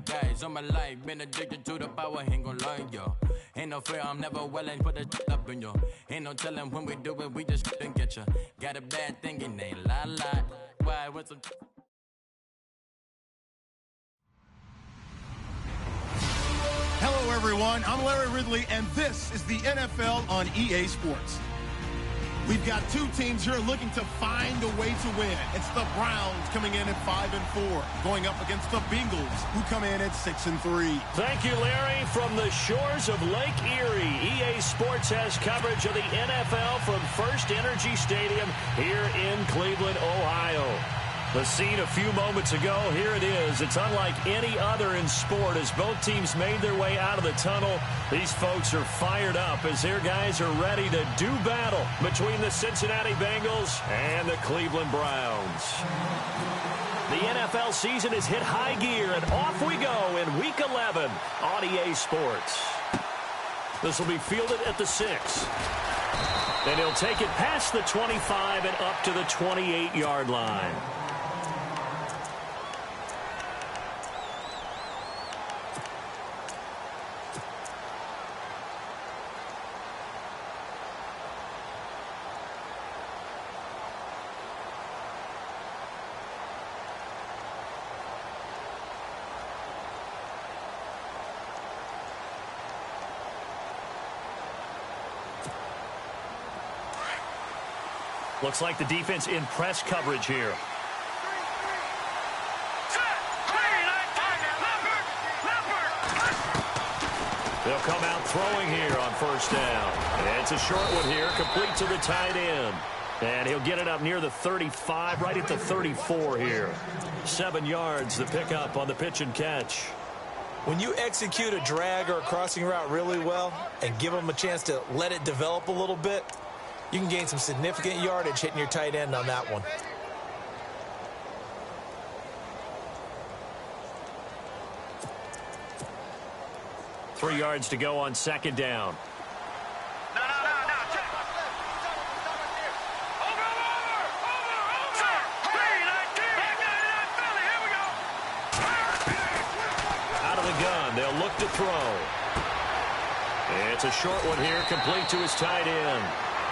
guys on my life. Been addicted to the power, ain't gon' lie, yo. Ain't no fear, I'm never willing, put the up in yo. Ain't no telling when we do it, we just couldn't get ya. Got a bad thing, it ain't lie. Why, what's some... Hello, everyone. I'm Larry Ridley, and this is the NFL on EA Sports. We've got two teams here looking to find a way to win. It's the Browns coming in at 5-4, going up against the Bengals, who come in at 6-3. Thank you, Larry. From the shores of Lake Erie, EA Sports has coverage of the NFL from First Energy Stadium here in Cleveland, Ohio. The scene a few moments ago, here it is. It's unlike any other in sport as both teams made their way out of the tunnel. These folks are fired up as their guys are ready to do battle between the Cincinnati Bengals and the Cleveland Browns. The NFL season has hit high gear, and off we go in Week 11 on EA Sports. This will be fielded at the 6. And he'll take it past the 25 and up to the 28-yard line. Looks like the defense in press coverage here. They'll come out throwing here on first down. And it's a short one here, complete to the tight end. And he'll get it up near the 35, right at the 34 here. 7 yards, the pickup on the pitch and catch. When you execute a drag or a crossing route really well and give them a chance to let it develop a little bit, you can gain some significant yardage hitting your tight end on that one. Three yards to go on second down. No. Check. Over. Here we go. Out of the gun, they'll look to throw. It's a short one here, complete to his tight end.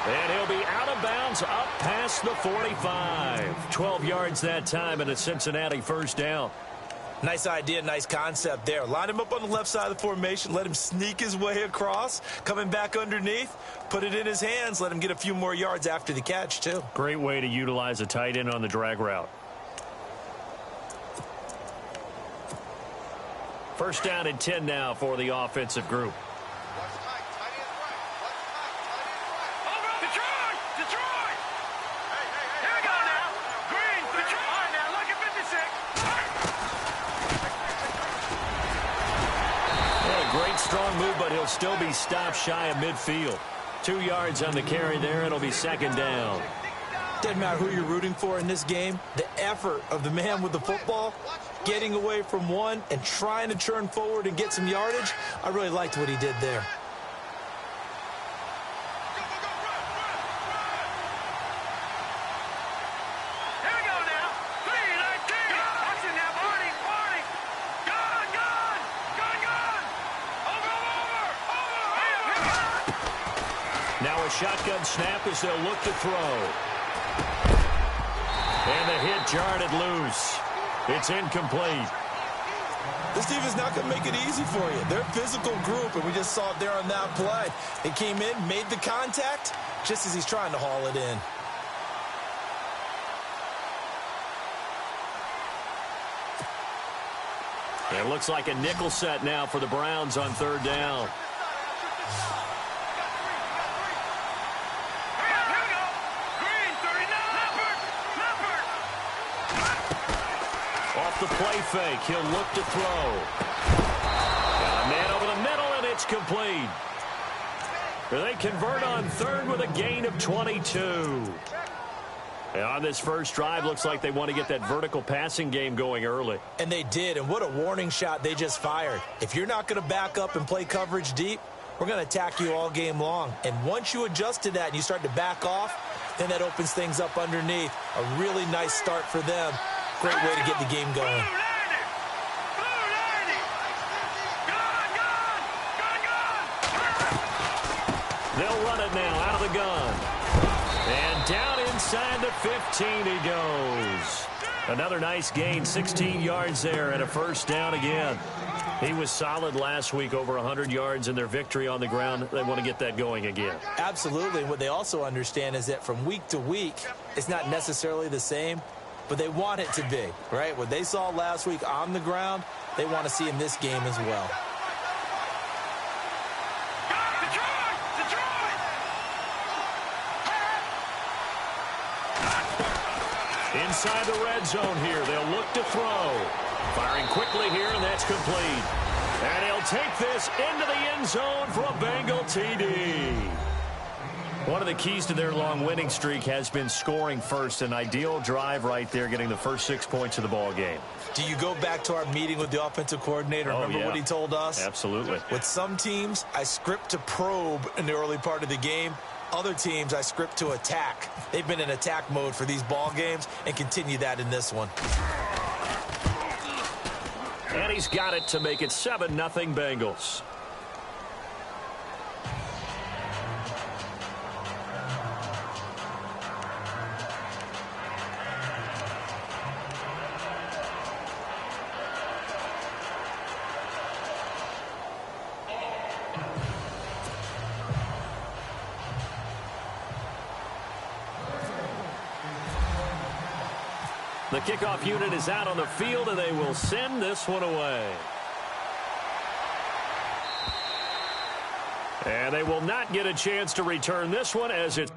And he'll be out of bounds up past the 45. 12 yards that time and a Cincinnati first down. Nice idea, nice concept there. Line him up on the left side of the formation, let him sneak his way across, coming back underneath, put it in his hands, let him get a few more yards after the catch, too. Great way to utilize a tight end on the drag route. First down and 10 now for the offensive group. Strong move, but he'll still be stopped shy of midfield. 2 yards on the carry there. It'll be second down. Doesn't matter who you're rooting for in this game. The effort of the man with the football, getting away from one and trying to turn forward and get some yardage, I really liked what he did there. Shotgun snap as they'll look to throw. And the hit jarred it loose. It's incomplete. This team is not going to make it easy for you. They're a physical group, and we just saw it there on that play. They came in, made the contact, just as he's trying to haul it in. It looks like a nickel set now for the Browns on third down. The play fake. He'll look to throw. Got a man over the middle, and it's complete. They convert on third with a gain of 22. And on this first drive, looks like they want to get that vertical passing game going early. And they did, and what a warning shot they just fired. If you're not going to back up and play coverage deep, we're going to attack you all game long. And once you adjust to that and you start to back off, then that opens things up underneath. A really nice start for them. Great way to get the game going. They'll run it now out of the gun. And down inside the 15 he goes. Another nice gain, 16 yards there and a first down again. He was solid last week, over 100 yards in their victory on the ground. They want to get that going again. Absolutely. And what they also understand is that from week to week, it's not necessarily the same, but they want it to be, right? What they saw last week on the ground, they want to see in this game as well. Inside the red zone here, they'll look to throw. Firing quickly here, and that's complete. And he'll take this into the end zone for a Bengal TD. One of the keys to their long winning streak has been scoring first. An ideal drive right there, getting the first 6 points of the ball game. Do you go back to our meeting with the offensive coordinator? Remember what he told us? Absolutely. With some teams, I script to probe in the early part of the game. Other teams, I script to attack. They've been in attack mode for these ball games and continue that in this one. And he's got it to make it 7-0 Bengals. The kickoff unit is out on the field, and they will send this one away. And they will not get a chance to return this one as it's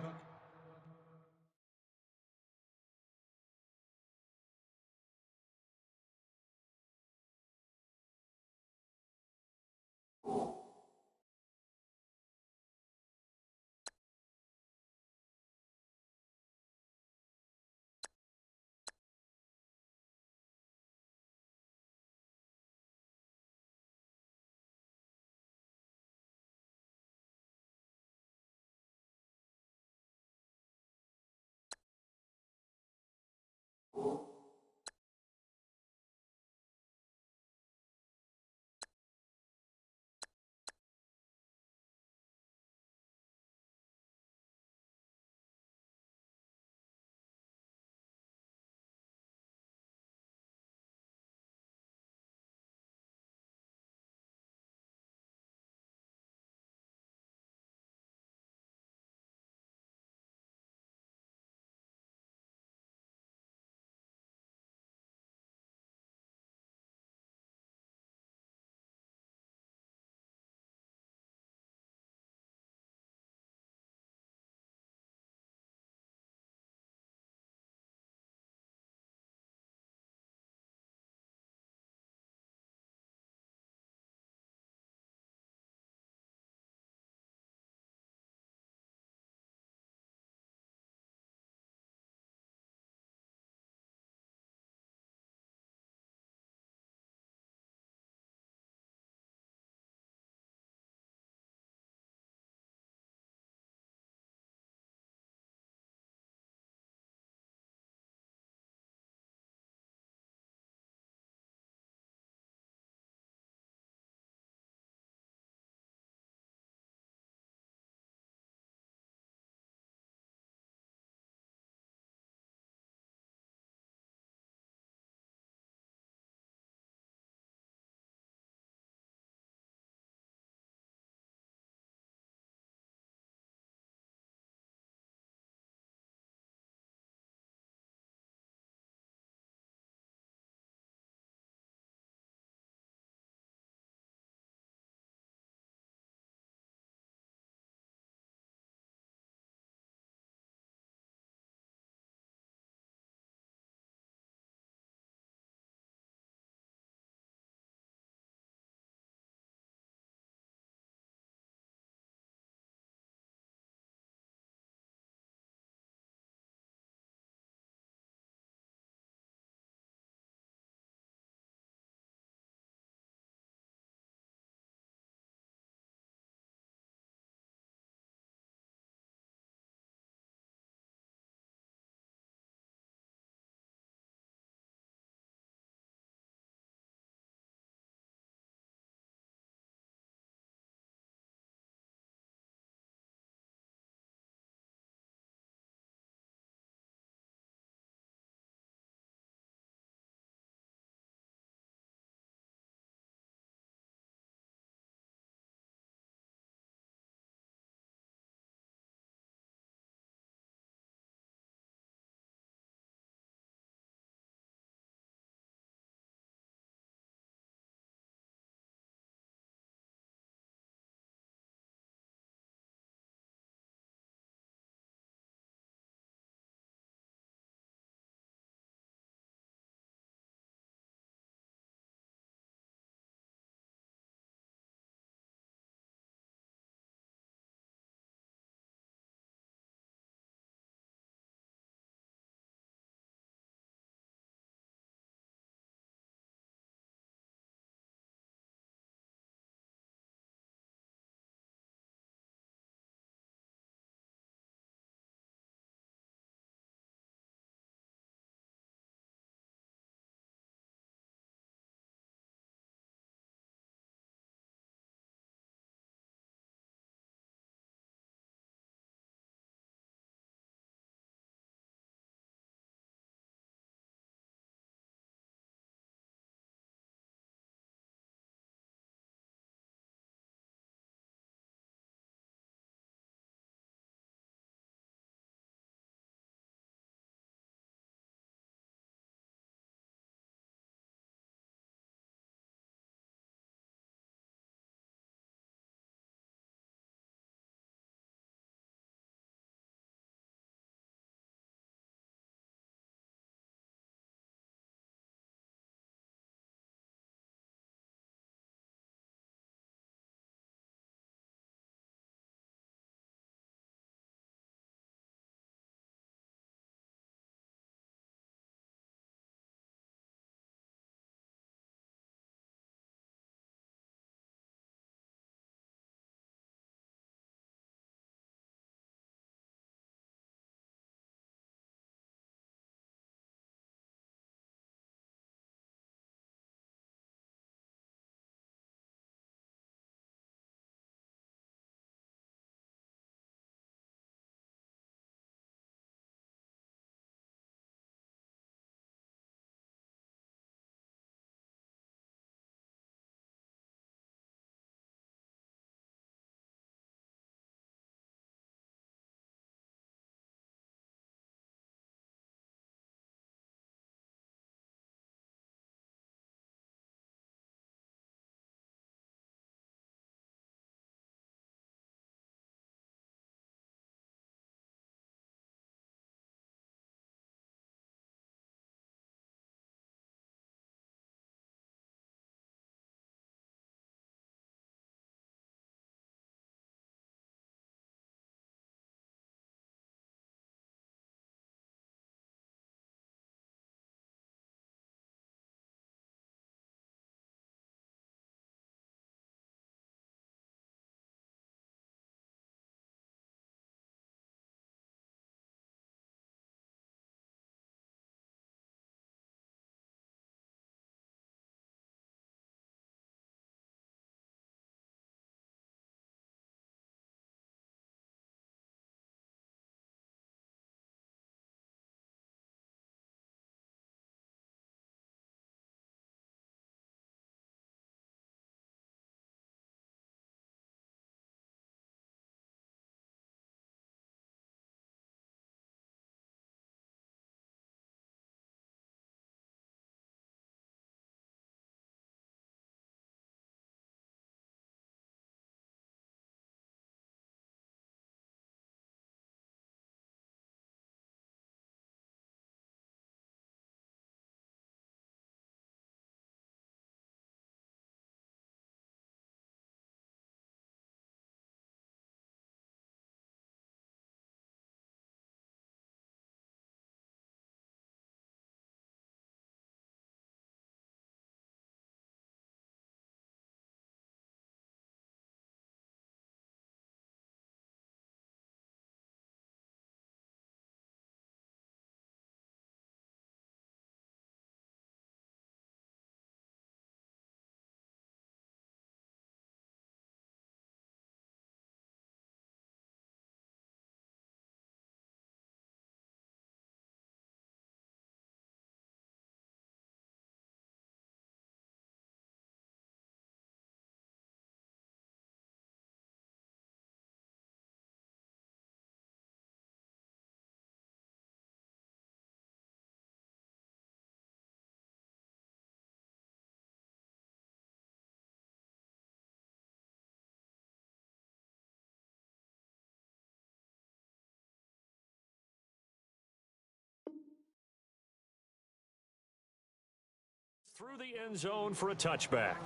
Through the end zone for a touchback.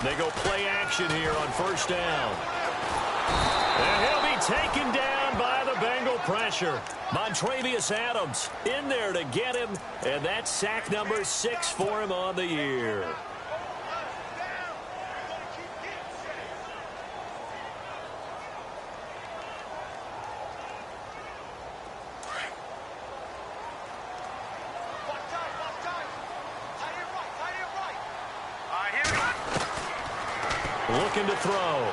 They go play action here on first down. And he'll be taken down by the Bengal pressure. Montravius Adams in there to get him, and that's sack number 6 for him on the year. Looking to throw.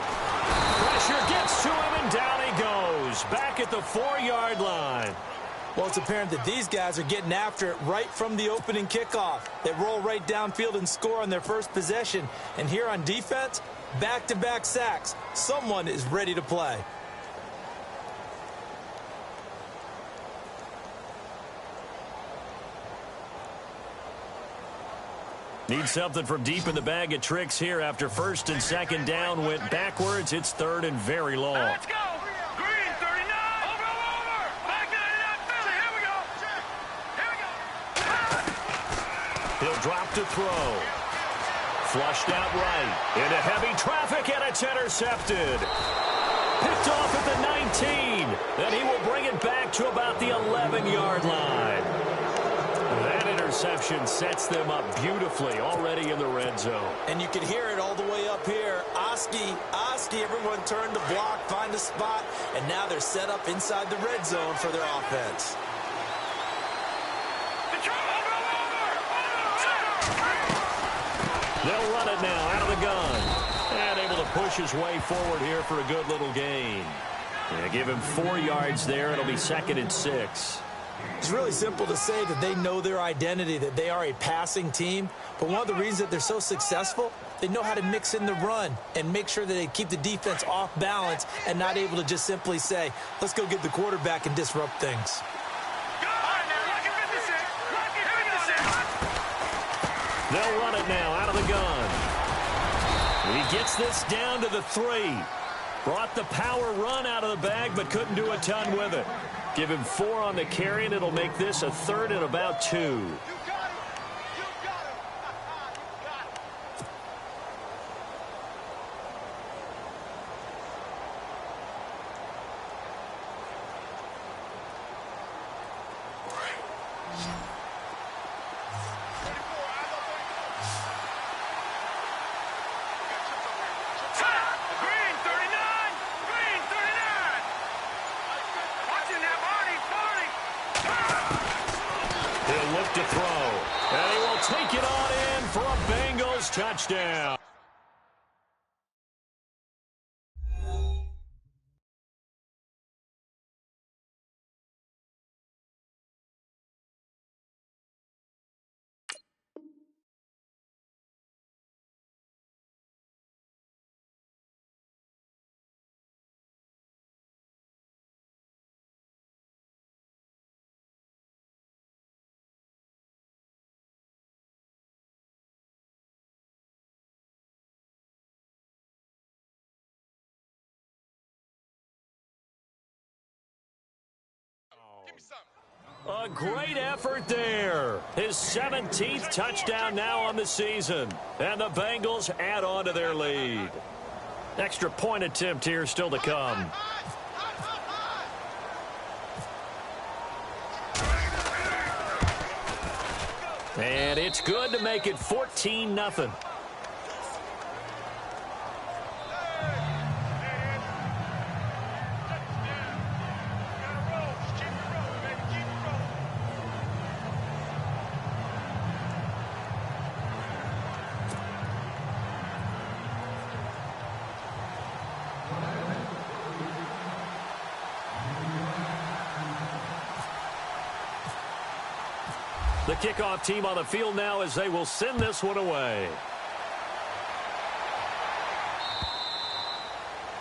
Pressure gets to him, and down he goes. Back at the 4-yard line. Well, it's apparent that these guys are getting after it right from the opening kickoff. They roll right downfield and score on their first possession. And here on defense, back-to-back sacks. Someone is ready to play. Need something from deep in the bag of tricks here after first and second down went backwards. It's third and very long. Let's go. Green, 39. Over. Back 99, Philly. Here we go. He'll drop to throw. Flushed out right. Into heavy traffic, and it's intercepted. Picked off at the 19. Then he will bring it back to about the 11-yard line. That interception sets them up beautifully already in the red zone. And you can hear it all the way up here. Oski, everyone turned to block, find a spot, and now they're set up inside the red zone for their offense. They'll run it now out of the gun. And able to push his way forward here for a good little gain. Yeah, give him 4 yards there. It'll be second and 6. It's really simple to say that they know their identity, that they are a passing team. But one of the reasons that they're so successful, they know how to mix in the run and make sure that they keep the defense off balance and not able to just simply say, let's go get the quarterback and disrupt things. They'll run it now out of the gun. He gets this down to the 3. Brought the power run out of the bag, but couldn't do a ton with it. Give him 4 on the carry, and it'll make this a third and about 2. To throw, and he will take it on in for a Bengals touchdown. A great effort there. His 17th touchdown now on the season. And the Bengals add on to their lead. Extra point attempt here still to come. And it's good to make it 14-0. The kickoff team on the field now as they will send this one away.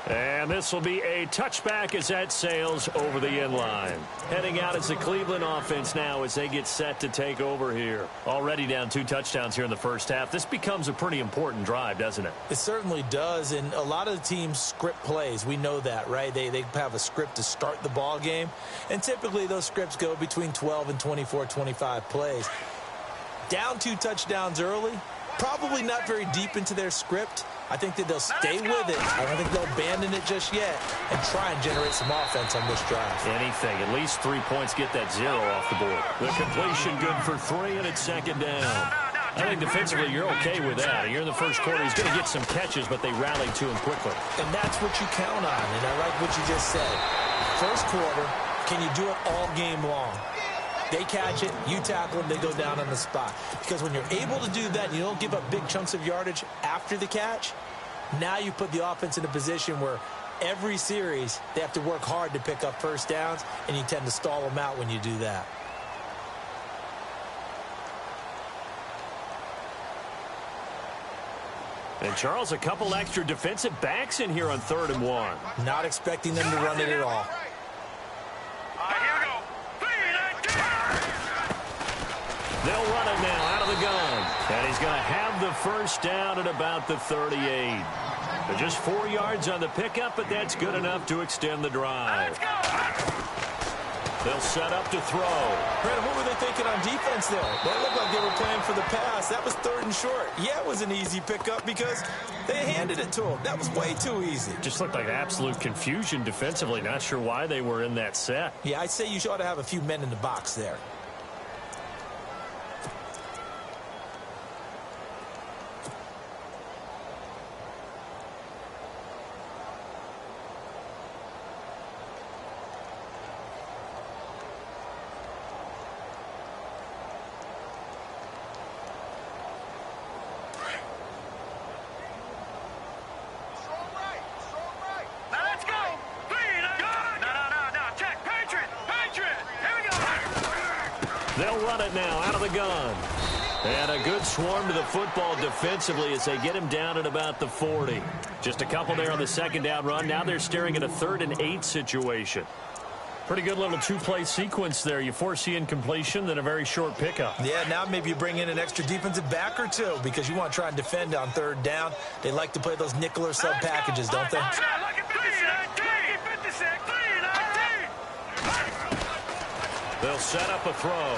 And this will be a touchback as that sails over the end line. Heading out is the Cleveland offense now as they get set to take over here. Already down 2 touchdowns here in the first half. This becomes a pretty important drive, doesn't it? It certainly does, and a lot of the teams script plays. We know that, right? They have a script to start the ball game, and typically those scripts go between 12 and 24, 25 plays. Down 2 touchdowns early, probably not very deep into their script. I think that they'll stay with it. I don't think they'll abandon it just yet and try and generate some offense on this drive. Anything. At least 3 points, get that 0 off the board. The completion good for 3, and it's second down. I think defensively you're okay with that. Here in the first quarter, he's going to get some catches, but they rallied to him quickly. And that's what you count on, and I like what you just said. First quarter, can you do it all game long? They catch it, you tackle them, they go down on the spot. Because when you're able to do that, you don't give up big chunks of yardage after the catch, now you put the offense in a position where every series they have to work hard to pick up first downs, and you tend to stall them out when you do that. And, Charles, a couple extra defensive backs in here on 3rd and 1. Not expecting them to run it at all. They'll run it now out of the gun. And he's going to have the first down at about the 38. They're just 4 yards on the pickup, but that's good enough to extend the drive. They'll set up to throw. Brandon, what were they thinking on defense there? That looked like they were playing for the pass. That was 3rd and short. Yeah, it was an easy pickup because they handed it to him. That was way too easy. Just looked like absolute confusion defensively. Not sure why they were in that set. Yeah, I'd say you ought to have a few men in the box there. They'll run it now out of the gun. And a good swarm to the football defensively as they get him down at about the 40. Just a couple there on the second down run. Now they're staring at a 3rd and 8 situation. Pretty good little 2-play sequence there. You foresee incompletion, then a very short pickup. Yeah, now maybe you bring in an extra defensive back or 2 because you want to try and defend on 3rd down. They like to play those nickel or sub packages, don't they? They'll set up a throw.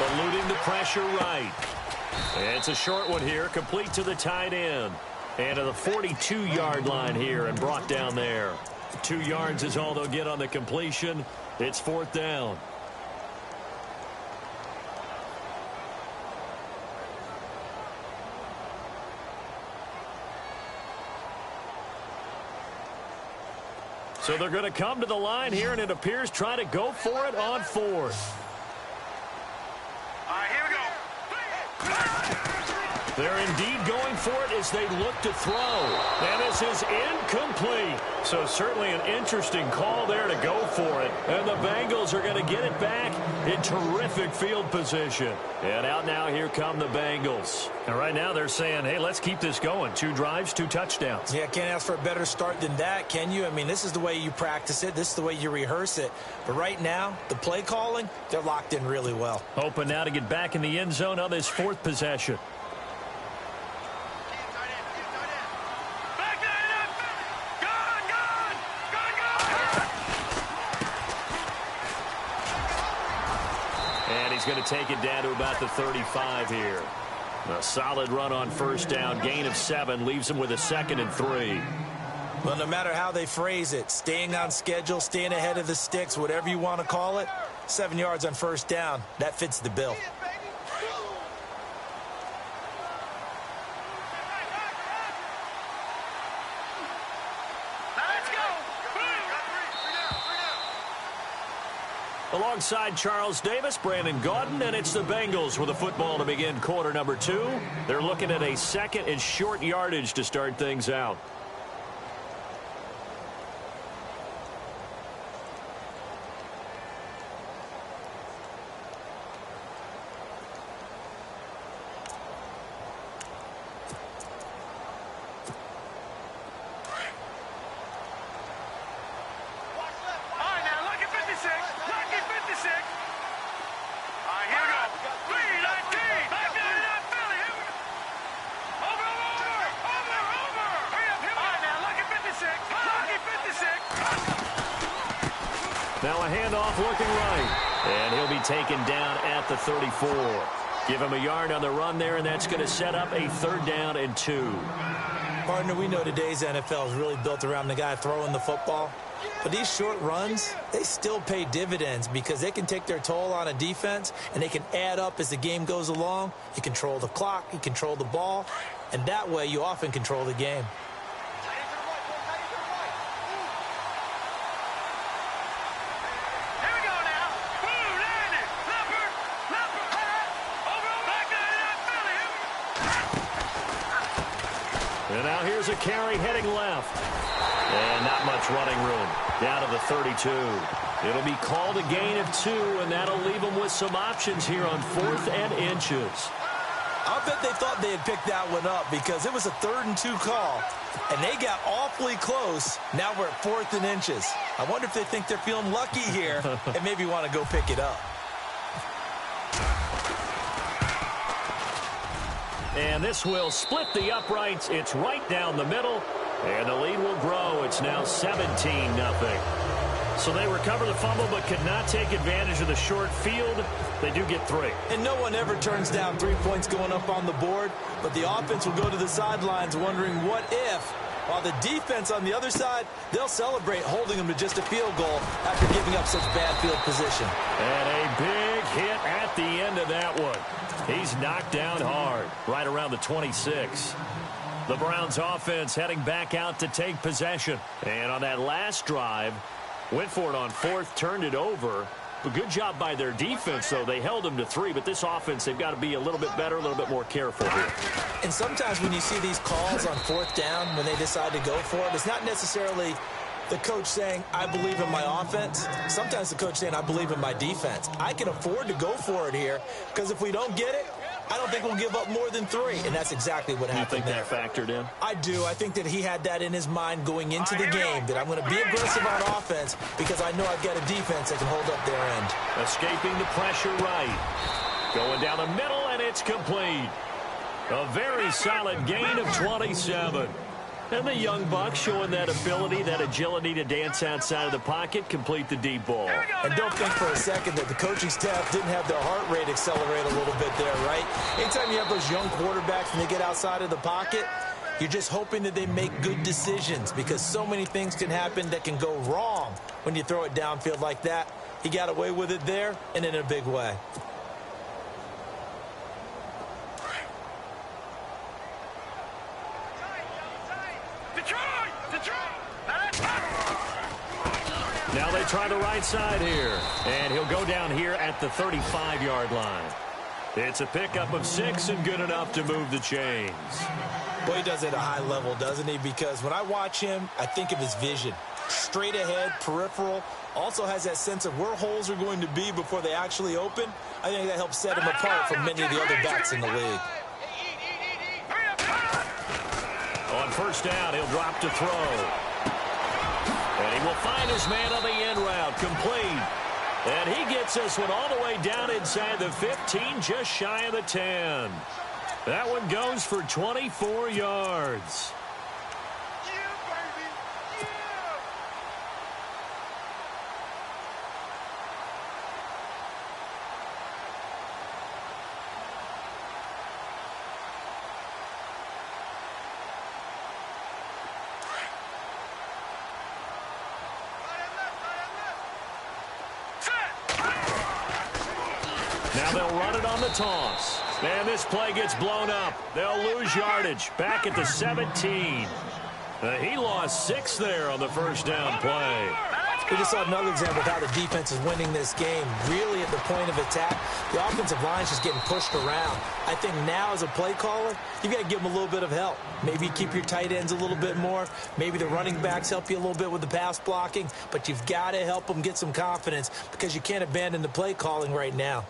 Eluding the pressure right. It's a short one here, complete to the tight end. And to the 42-yard line here and brought down there. 2 yards is all they'll get on the completion. It's 4th down. So they're going to come to the line here, and it appears try to go for it on 4th. Here we go. They're indeed going for it as they look to throw. And this is incomplete. So certainly an interesting call there to go for it. And the Bengals are going to get it back in terrific field position. And out now, here come the Bengals. And right now they're saying, hey, let's keep this going. 2 drives, 2 touchdowns. Yeah, can't ask for a better start than that, can you? I mean, this is the way you practice it. This is the way you rehearse it. But right now, the play calling, they're locked in really well. Hoping now to get back in the end zone on this 4th possession. He's going to take it down to about the 35 here. A solid run on first down. Gain of 7 leaves him with a 2nd and 3. Well, no matter how they phrase it, staying on schedule, staying ahead of the sticks, whatever you want to call it, 7 yards on first down, that fits the bill. Alongside Charles Davis, Brandon Gaudin, and it's the Bengals with the football to begin quarter number 2. They're looking at a 2nd and short yardage to start things out. Now a handoff looking right. And he'll be taken down at the 34. Give him a yard on the run there, and that's going to set up a 3rd down and 2. Partner, we know today's NFL is really built around the guy throwing the football. But these short runs, they still pay dividends because they can take their toll on a defense, and they can add up as the game goes along. You control the clock, you control the ball, and that way you often control the game. And now here's a carry heading left. And not much running room. Down to the 32. It'll be called a gain of 2, and that'll leave them with some options here on 4th and inches. I'll bet they thought they had picked that one up because it was a 3rd and 2 call, and they got awfully close. Now we're at 4th and inches. I wonder if they think they're feeling lucky here and maybe want to go pick it up. And this will split the uprights. It's right down the middle, and the lead will grow. It's now 17-0. So they recover the fumble but could not take advantage of the short field. They do get 3. And no one ever turns down 3 points going up on the board, but the offense will go to the sidelines wondering what if, while the defense on the other side, they'll celebrate holding them to just a field goal after giving up such bad field position. And a big hit at the end of that one. He's knocked down hard, right around the 26. The Browns offense heading back out to take possession. And on that last drive, went for it on 4th, turned it over. A good job by their defense, though. They held them to 3, but this offense, they've got to be a little bit better, a little bit more careful here. And sometimes when you see these calls on 4th down, when they decide to go for it, it's not necessarily the coach saying, I believe in my offense. Sometimes the coach saying, I believe in my defense. I can afford to go for it here because if we don't get it, I don't think we'll give up more than 3, and that's exactly what happened there. You think that factored in? I do. I think that he had that in his mind going into the game, that I'm going to be aggressive on offense because I know I've got a defense that can hold up their end. Escaping the pressure right. Going down the middle, and it's complete. A very solid gain of 27. And the young buck showing that ability, that agility to dance outside of the pocket, complete the deep ball. And don't think for a second that the coaching staff didn't have their heart rate accelerate a little bit there, right? Anytime you have those young quarterbacks and they get outside of the pocket, you're just hoping that they make good decisions because so many things can happen that can go wrong when you throw it downfield like that. He got away with it there and in a big way. Now they try the right side here. And he'll go down here at the 35-yard line. It's a pickup of 6 and good enough to move the chains. Boy, he does it at a high level, doesn't he? Because when I watch him, I think of his vision. Straight ahead, peripheral. Also has that sense of where holes are going to be before they actually open. I think that helps set him apart from many of the other backs in the league. On 1st down, he'll drop to throw. And he will find his man on the end route, complete. And he gets this one all the way down inside the 15, just shy of the 10. That one goes for 24 yards. Now they'll run it on the toss. And this play gets blown up. They'll lose yardage back at the 17. He lost 6 there on the 1st down play. We just saw another example of how the defense is winning this game. Really at the point of attack, the offensive line is just getting pushed around. I think now as a play caller, you've got to give them a little bit of help. Maybe keep your tight ends a little bit more. Maybe the running backs help you a little bit with the pass blocking. But you've got to help them get some confidence because you can't abandon the play calling right now.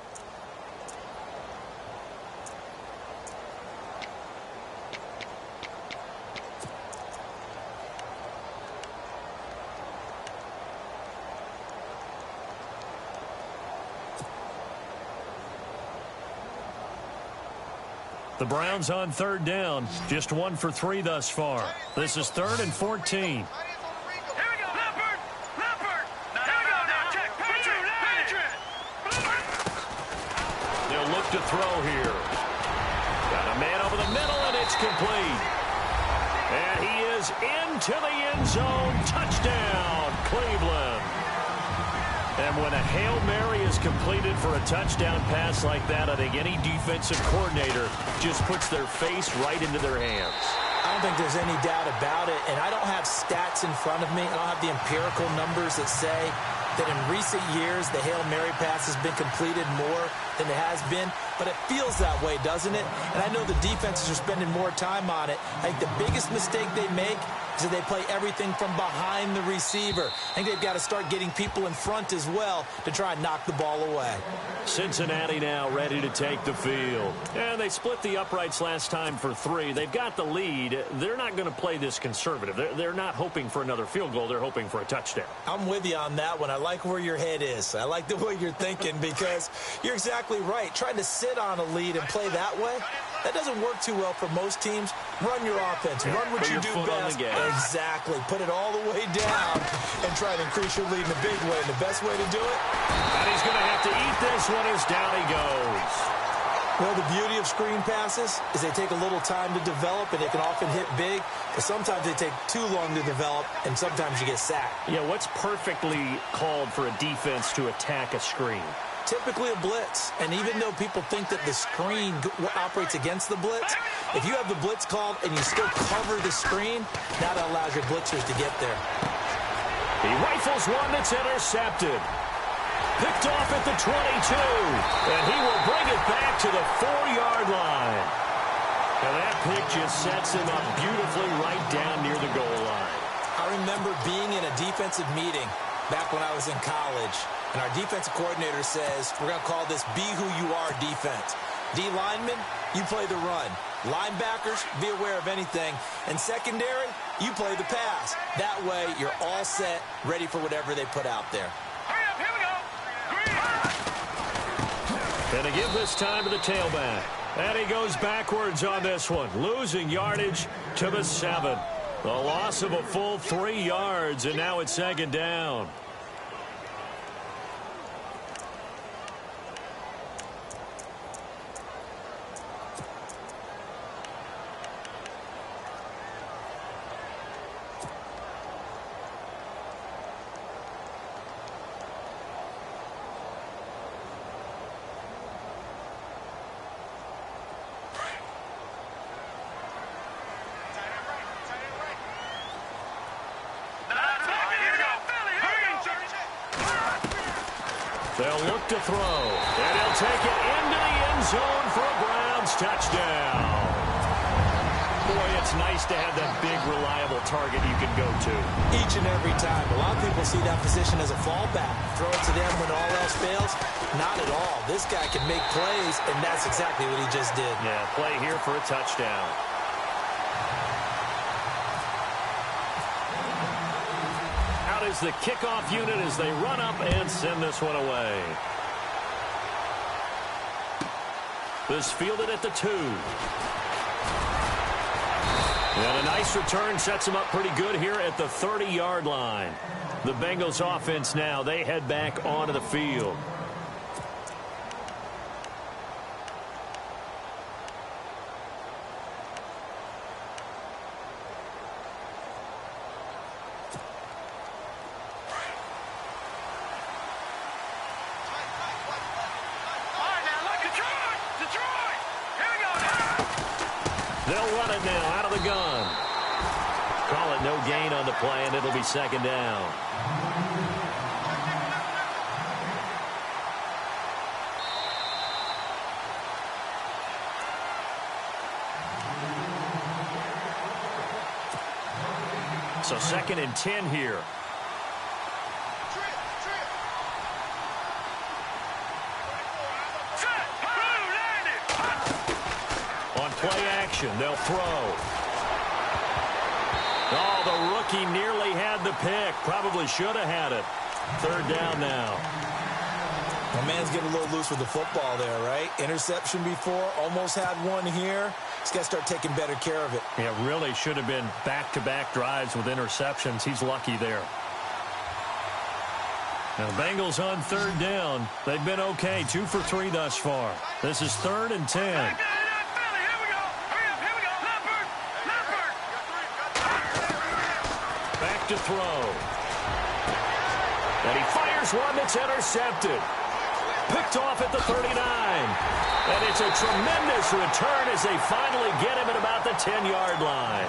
The Browns on 3rd down, just 1 for 3 thus far. This is 3rd and 14. complete. And he is into the end zone. Touchdown, Cleveland. And when a Hail Mary is completed for a touchdown pass like that, I think any defensive coordinator just puts their face right into their hands. I don't think there's any doubt about it, and I don't have stats in front of me. I don't have the empirical numbers that say that in recent years the Hail Mary pass has been completed more than it has been, but it feels that way, doesn't it? And I know the defenses are spending more time on it. I think the biggest mistake they make is that they play everything from behind the receiver. I think they've got to start getting people in front as well to try and knock the ball away. Cincinnati now ready to take the field. And they split the uprights last time for 3. They've got the lead. They're not going to play this conservative. They're not hoping for another field goal. They're hoping for a touchdown. I'm with you on that one. I like where your head is. I like the way you're thinking because you're exactly right. Trying to sit on a lead and play that way, that doesn't work too well for most teams. Run your offense. Run what you do best. Exactly. Put it all the way down and try to increase your lead in a big way. And the best way to do it? And he's going to have to eat this one as down he goes. Well, the beauty of screen passes is they take a little time to develop, and they can often hit big, but sometimes they take too long to develop, and sometimes you get sacked. Yeah, what's perfectly called for a defense to attack a screen? Typically a blitz, and even though people think that the screen operates against the blitz, if you have the blitz called and you still cover the screen, that allows your blitzers to get there. He rifles one that's intercepted. Picked off at the 22, and he will bring it back to the 4-yard line. And that pick just sets him up beautifully right down near the goal line. I remember being in a defensive meeting back when I was in college, and our defensive coordinator says, we're going to call this Be Who You Are defense. D linemen, you play the run. Linebackers, be aware of anything. And secondary, you play the pass. That way, you're all set, ready for whatever they put out there. Hurry up, here we go. Going to give this time to the tailback. And he goes backwards on this one, losing yardage to the 7. The loss of a full 3 yards, and now it's 2nd down. They'll look to throw, and he'll take it into the end zone for a Browns touchdown. Boy, it's nice to have that big, reliable target you can go to. Each and every time. A lot of people see that position as a fallback. Throw it to them when all else fails. Not at all. This guy can make plays, and that's exactly what he just did. Yeah, play here for a touchdown. Is the kickoff unit as they run up and send this one away. This fielded at the 2. And a nice return sets them up pretty good here at the 30-yard line. The Bengals offense now, they head back onto the field. They'll run it now out of the gun. Call it no gain on the play, and it'll be 2nd down. So 2nd and 10 here. Play action. They'll throw. Oh, the rookie nearly had the pick. Probably should have had it. 3rd down now. My man's getting a little loose with the football there, right? Interception before. Almost had one here. He's got to start taking better care of it. Yeah, really should have been back-to-back drives with interceptions. He's lucky there. Now, the Bengals on 3rd down. They've been okay. 2 for 3 thus far. This is 3rd and 10. to throw. And he fires one that's intercepted. Picked off at the 39. And it's a tremendous return as they finally get him at about the 10-yard line.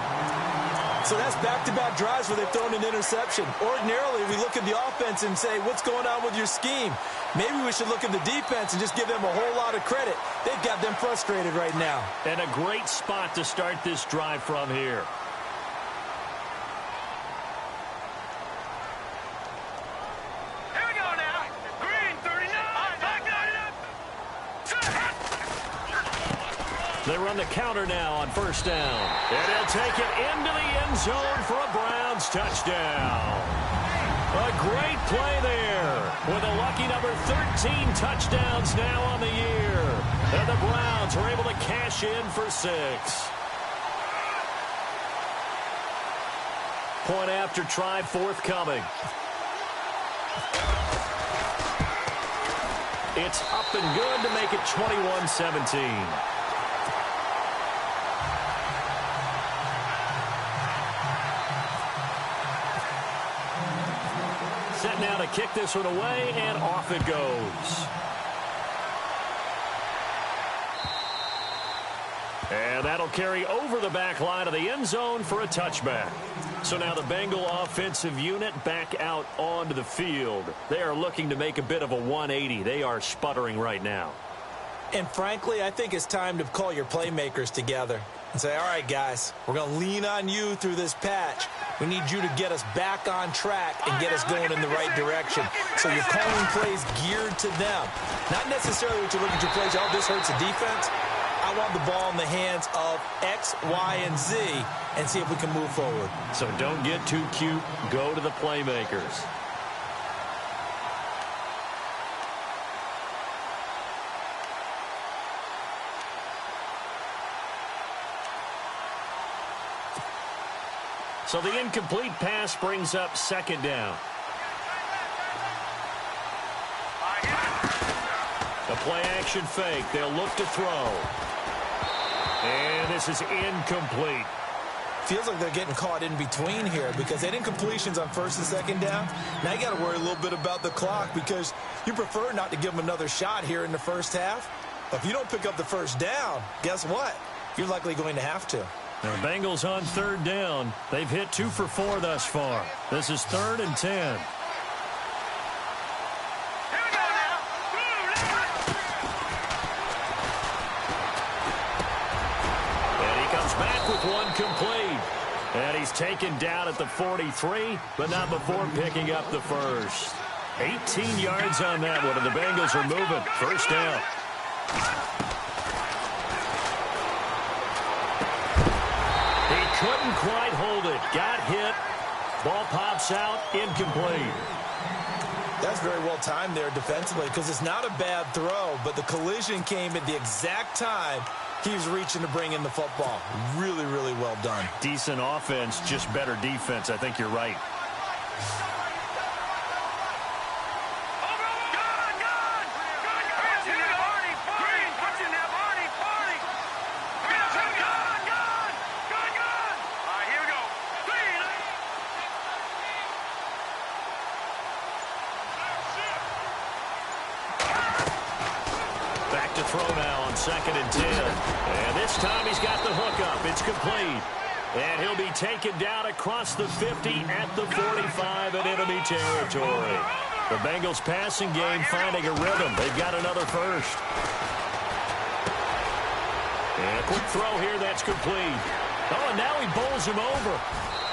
So that's back-to-back drives where they've thrown an interception. Ordinarily, we look at the offense and say, what's going on with your scheme? Maybe we should look at the defense and just give them a whole lot of credit. They've got them frustrated right now. And a great spot to start this drive from here. Here we go now. Green 39. Back 99. They run the counter now on first down. And he'll take it into the end zone for a Browns touchdown. A great play there with a lucky number 13 touchdowns now on the year. And the Browns are able to cash in for 6. Point after try forthcoming. It's up and good to make it 21-17. Set now to kick this one away, and off it goes. And that'll carry over the back line of the end zone for a touchback. So now the Bengal offensive unit back out onto the field. They are looking to make a bit of a 180. They are sputtering right now. And frankly, I think it's time to call your playmakers together and say, all right, guys, we're going to lean on you through this patch. We need you to get us back on track and get us going in the right direction. So you're calling plays geared to them. Not necessarily what you look at your plays, oh, this hurts the defense. I want the ball in the hands of X, Y, and Z and see if we can move forward. So don't get too cute. Go to the playmakers. So the incomplete pass brings up second down. A play-action fake. They'll look to throw. And this is incomplete. Feels like they're getting caught in between here because they didn't completions on first and second down. Now you got to worry a little bit about the clock because you prefer not to give them another shot here in the first half. But if you don't pick up the first down, guess what? You're likely going to have to. Now the Bengals on third down. They've hit 2 for 4 thus far. This is 3rd and 10. With one complete. And he's taken down at the 43, but not before picking up the first. 18 yards on that one, and the Bengals are moving. First down. He couldn't quite hold it. Got hit. Ball pops out. Incomplete. That's very well timed there defensively because it's not a bad throw, but the collision came at the exact time he was reaching to bring in the football. Really, really well done. Decent offense, just better defense. I think you're right. Throw now on 2nd and 10. And this time he's got the hook up. It's complete. And he'll be taken down across the 50 at the 45 in enemy territory. The Bengals passing game finding a rhythm. They've got another first. And a quick throw here that's complete. Oh, and now he bowls him over.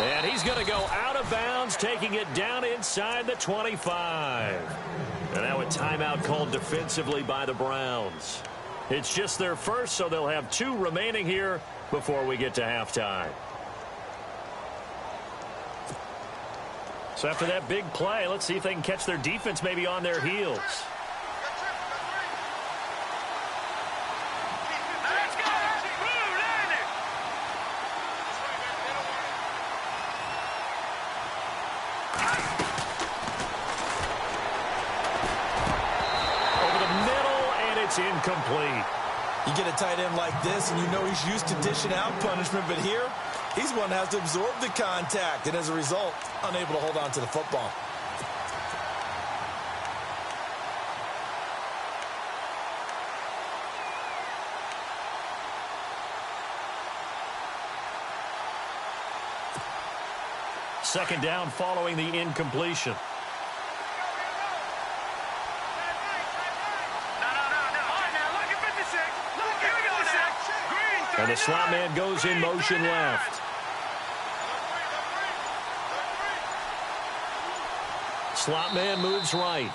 And he's going to go out of bounds, taking it down inside the 25. And now a timeout called defensively by the Browns. It's just their first, so they'll have 2 remaining here before we get to halftime. So after that big play, let's see if they can catch their defense maybe on their heels. Incomplete. You get a tight end like this, and you know he's used to dishing out punishment, but here, He's one that has to absorb the contact, and as a result, unable to hold on to the football. Second down following the incompletion. And the slot man goes in motion left. Slot man moves right.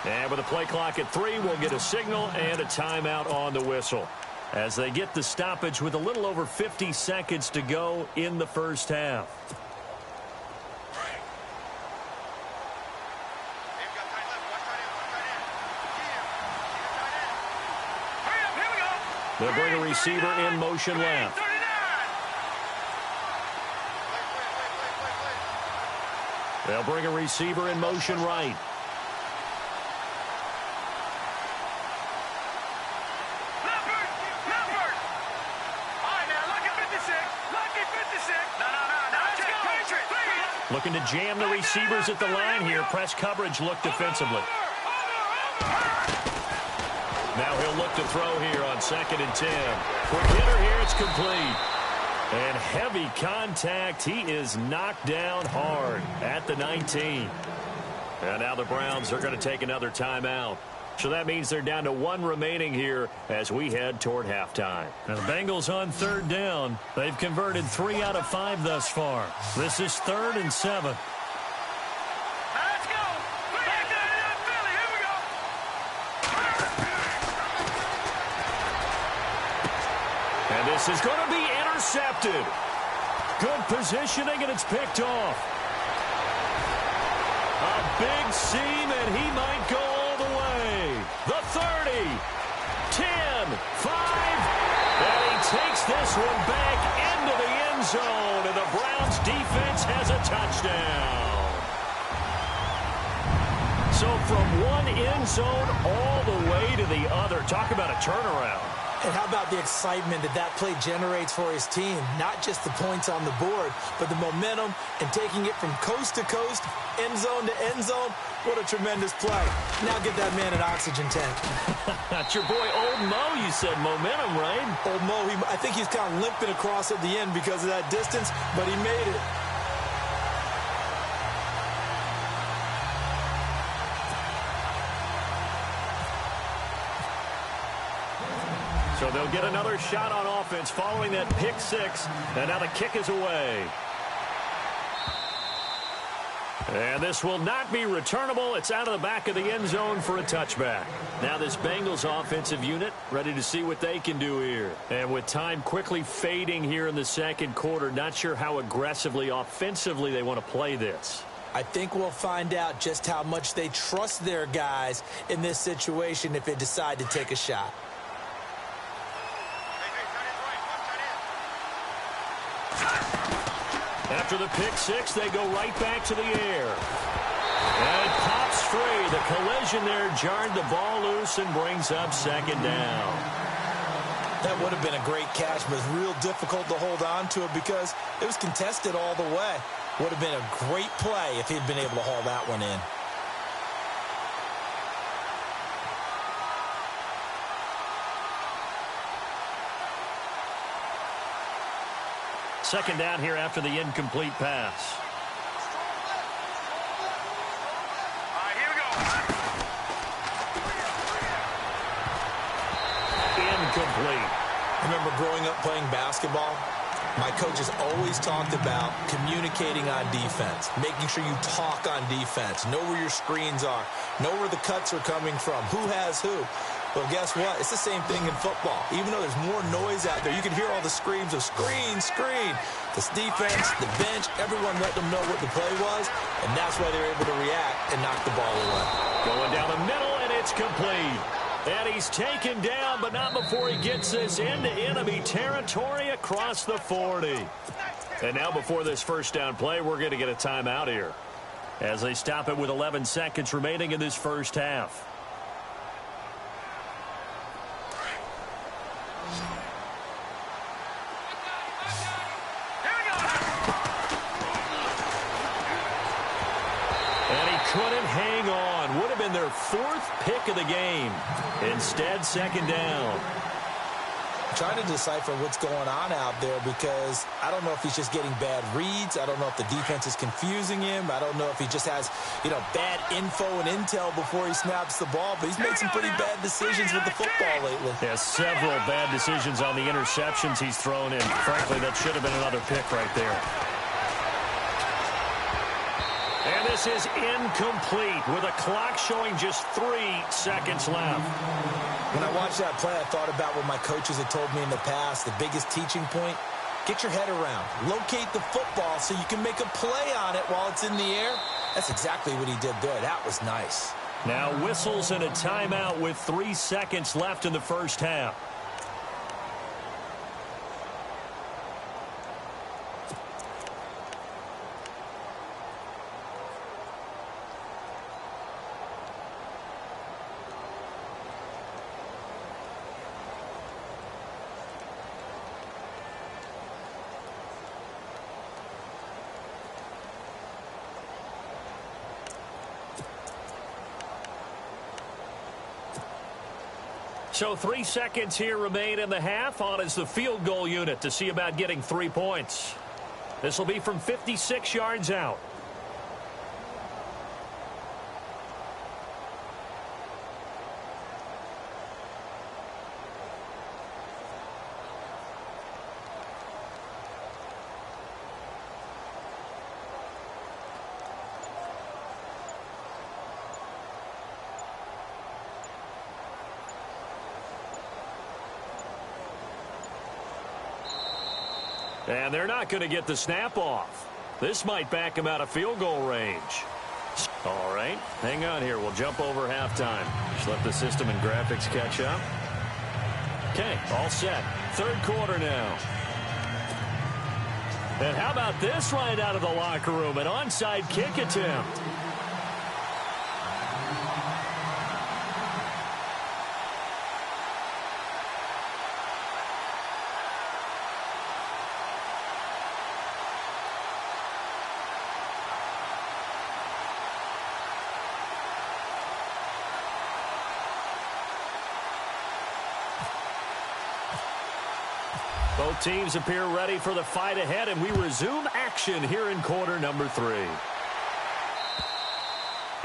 And with a play clock at 3, we'll get a signal and a timeout on the whistle, as they get the stoppage with a little over 50 seconds to go in the first half. They'll bring a receiver in motion left. They'll bring a receiver in motion right. Looking to jam the receivers at the line here. Press coverage look defensively. Now he'll look to throw here on 2nd and 10. Quick hitter here. It's complete. And heavy contact. He is knocked down hard at the 19. And now the Browns are going to take another timeout. So that means they're down to 1 remaining here as we head toward halftime. And the Bengals on 3rd down. They've converted 3 out of 5 thus far. This is 3rd and 7. Let's go. Back down to that Philly. Here we go. And this is going to be intercepted. Good positioning, and it's picked off. A big seam, and he might go all the way. The 30, 10, 5, and he takes this one back into the end zone, and the Browns defense has a touchdown. So from one end zone all the way to the other. Talk about a turnaround. And how about the excitement that that play generates for his team? Not just the points on the board, but the momentum and taking it from coast to coast, end zone to end zone. What a tremendous play. Now get that man an oxygen tank. That's your boy Old Mo. You said momentum, right? Old Mo, I think he's kind of limping across at the end because of that distance, but he made it. So they'll get another shot on offense following that pick 6. And now the kick is away. And this will not be returnable. It's out of the back of the end zone for a touchback. Now this Bengals offensive unit ready to see what they can do here. And with time quickly fading here in the second quarter, not sure how aggressively offensively they want to play this. I think we'll find out just how much they trust their guys in this situation if they decide to take a shot. After the pick 6, they go right back to the air. And it pops free. The collision there jarred the ball loose and brings up 2nd down. That would have been a great catch, but it's real difficult to hold on to it because it was contested all the way. Would have been a great play if he'd been able to haul that one in. Second down here after the incomplete pass. All right, here we go. Incomplete. Remember growing up playing basketball? My coaches always talked about communicating on defense, making sure you talk on defense, know where your screens are, know where the cuts are coming from, who has who. Well, guess what? It's the same thing in football. Even though there's more noise out there, you can hear all the screams of screen, screen. This defense, the bench, everyone let them know what the play was, and that's why they're able to react and knock the ball away. Going down the middle, and it's complete. And he's taken down, but not before he gets this into enemy territory across the 40. And now before this first down play, we're going to get a timeout here as they stop it with 11 seconds remaining in this first half. Here we couldn't hang on. Would have been their 4th pick of the game. Instead, second down. I'm trying to decipher what's going on out there because I don't know if he's just getting bad reads. I don't know if the defense is confusing him. I don't know if he just has, bad info and intel before he snaps the ball. But he's made some pretty bad decisions with the football lately. Yeah, several bad decisions on the interceptions he's thrown in. Frankly, that should have been another pick right there. And this is incomplete with a clock showing just 3 seconds left. When I watched that play, I thought about what my coaches had told me in the past. The biggest teaching point, get your head around. Locate the football so you can make a play on it while it's in the air. That's exactly what he did there. That was nice. Now whistles and a timeout with 3 seconds left in the first half. So 3 seconds here remain in the half. On is the field goal unit to see about getting 3 points. This will be from 56 yards out. And they're not going to get the snap off. This might back him out of field goal range. All right, hang on here. We'll jump over halftime. Just let the system and graphics catch up. Okay, all set. Third quarter now. And how about this right out of the locker room? An onside kick attempt. Both teams appear ready for the fight ahead, and we resume action here in quarter number 3.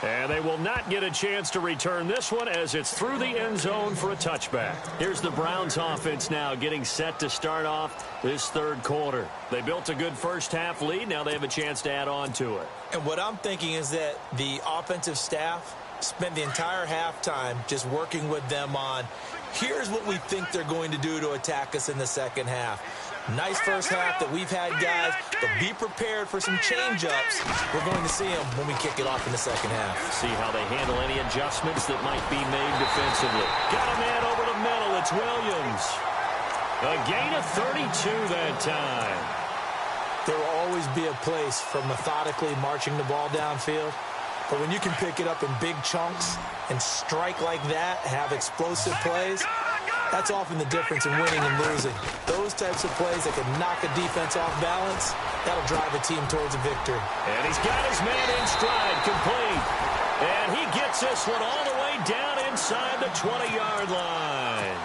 And they will not get a chance to return this one as it's through the end zone for a touchback. Here's the Browns offense now getting set to start off this third quarter. They built a good first half lead. Now they have a chance to add on to it. And what I'm thinking is that the offensive staff spent the entire halftime just working with them on here's what we think they're going to do to attack us in the second half. Nice first half that we've had, guys, but be prepared for some change-ups. We're going to see them when we kick it off in the second half. See how they handle any adjustments that might be made defensively. Got a man over the middle. It's Williams. A gain of 32 that time. There will always be a place for methodically marching the ball downfield. But when you can pick it up in big chunks and strike like that, have explosive plays, that's often the difference in winning and losing. Those types of plays that can knock a defense off balance, that'll drive a team towards a victory. And he's got his man in stride, complete. And he gets this one all the way down inside the 20-yard line.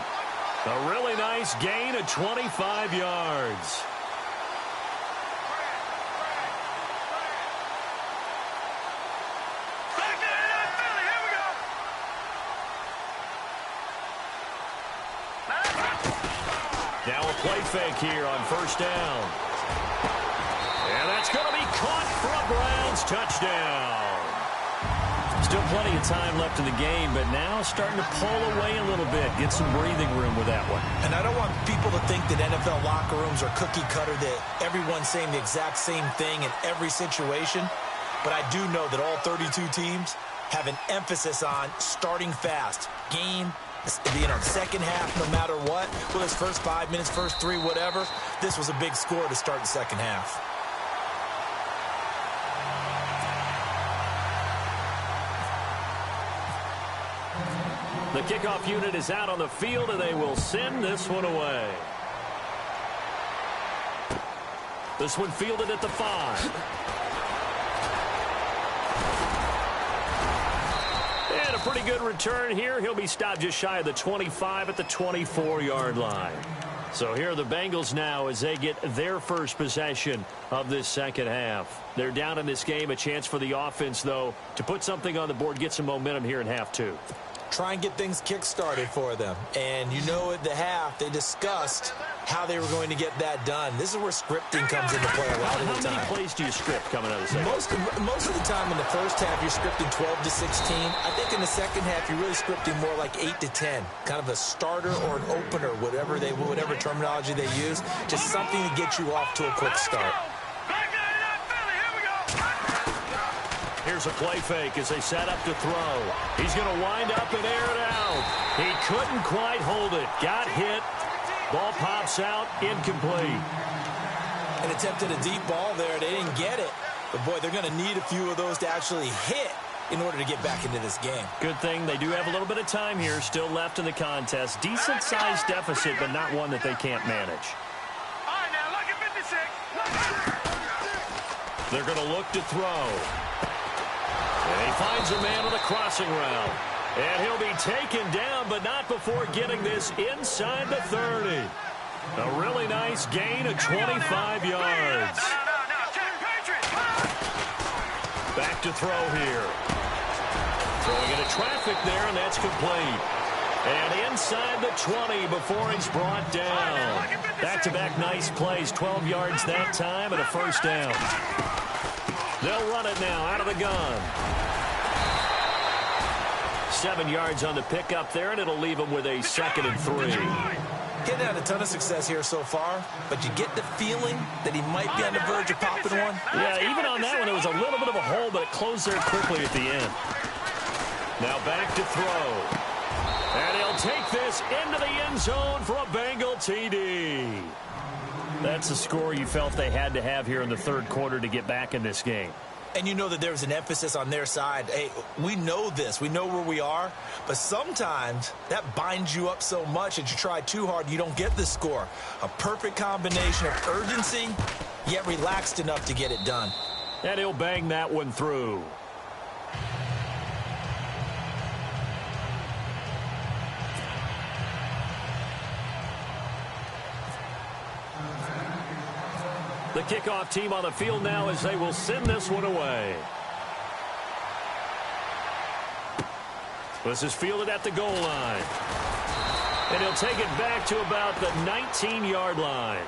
A really nice gain of 25 yards. Now a play fake here on first down. And that's going to be caught for a Browns touchdown. Still plenty of time left in the game, but now starting to pull away a little bit. Get some breathing room with that one. And I don't want people to think that NFL locker rooms are cookie cutter, that everyone's saying the exact same thing in every situation. But I do know that all 32 teams have an emphasis on starting fast. Second half, no matter what, whether it's first 5 minutes, first 3, whatever, this was a big score to start the second half. The kickoff unit is out on the field, and they will send this one away. This one fielded at the 5. And a pretty good return here. He'll be stopped just shy of the 25 at the 24-yard line. So here are the Bengals now as they get their first possession of this second half. They're down in this game. A chance for the offense, though, to put something on the board, get some momentum here in half two. Try and get things kick-started for them. And you know at the half, they discussed how they were going to get that done. This is where scripting comes into play a lot of the time. How many plays do you script coming out of the second? Most of the time in the first half, you're scripting 12 to 16. I think in the second half, you're really scripting more like 8 to 10. Kind of a starter or an opener, whatever terminology they use. Just something to get you off to a quick start. Here's a play fake as they set up to throw. He's going to wind up and air it out. He couldn't quite hold it. Got hit. Ball pops out, incomplete. And attempted a deep ball there. They didn't get it. But, boy, they're going to need a few of those to actually hit in order to get back into this game. Good thing they do have a little bit of time here still left in the contest. Decent-sized deficit, but not one that they can't manage. All right, now, look at 56. They're going to look to throw. And he finds a man on the crossing route. And he'll be taken down, but not before getting this inside the 30. A really nice gain of 25 yards. Back to throw here. Throwing into traffic there, and that's complete. And inside the 20 before he's brought down. Back-to-back nice plays, 12 yards that time, and a first down. They'll run it now out of the gun. 7 yards on the pickup there, and it'll leave them with a 2nd and 3. Getting had a ton of success here so far, but you get the feeling that he might be on the verge of popping one. Yeah, even on that one, there was a little bit of a hole, but it closed there quickly at the end. Now back to throw. And he'll take this into the end zone for a Bengal TD. That's the score you felt they had to have here in the third quarter to get back in this game. And you know that there's an emphasis on their side. Hey, we know this. We know where we are. But sometimes that binds you up so much that you try too hard, you don't get the score. A perfect combination of urgency, yet relaxed enough to get it done. And he'll bang that one through. The kickoff team on the field now as they will send this one away. This is fielded at the goal line. And he'll take it back to about the 19-yard line.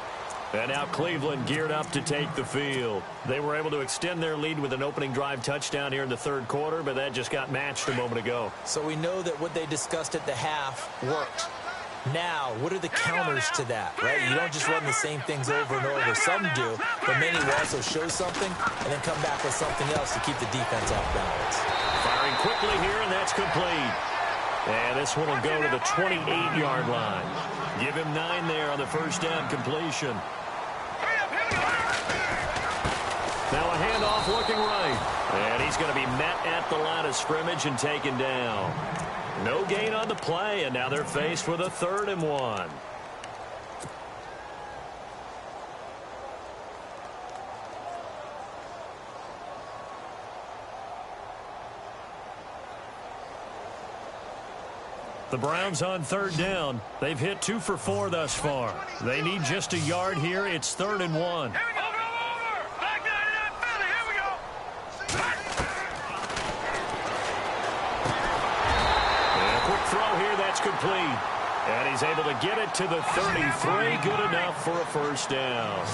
And now Cleveland geared up to take the field. They were able to extend their lead with an opening drive touchdown here in the third quarter, but that just got matched a moment ago. So we know that what they discussed at the half worked. Now, what are the counters to that, right? You don't just run the same things over and over. Some do, but many will also show something and then come back with something else to keep the defense off balance. Firing quickly here, and that's complete. And this one will go to the 28-yard line. Give him 9 there on the first down completion. Now a handoff looking right. And he's going to be met at the line of scrimmage and taken down. No gain on the play, and now they're faced with a 3rd and 1. The Browns on 3rd down. They've hit 2 for 4 thus far. They need just a yard here. It's 3rd and 1. Throw here, that's complete. And he's able to get it to the 33. Good enough for a first down.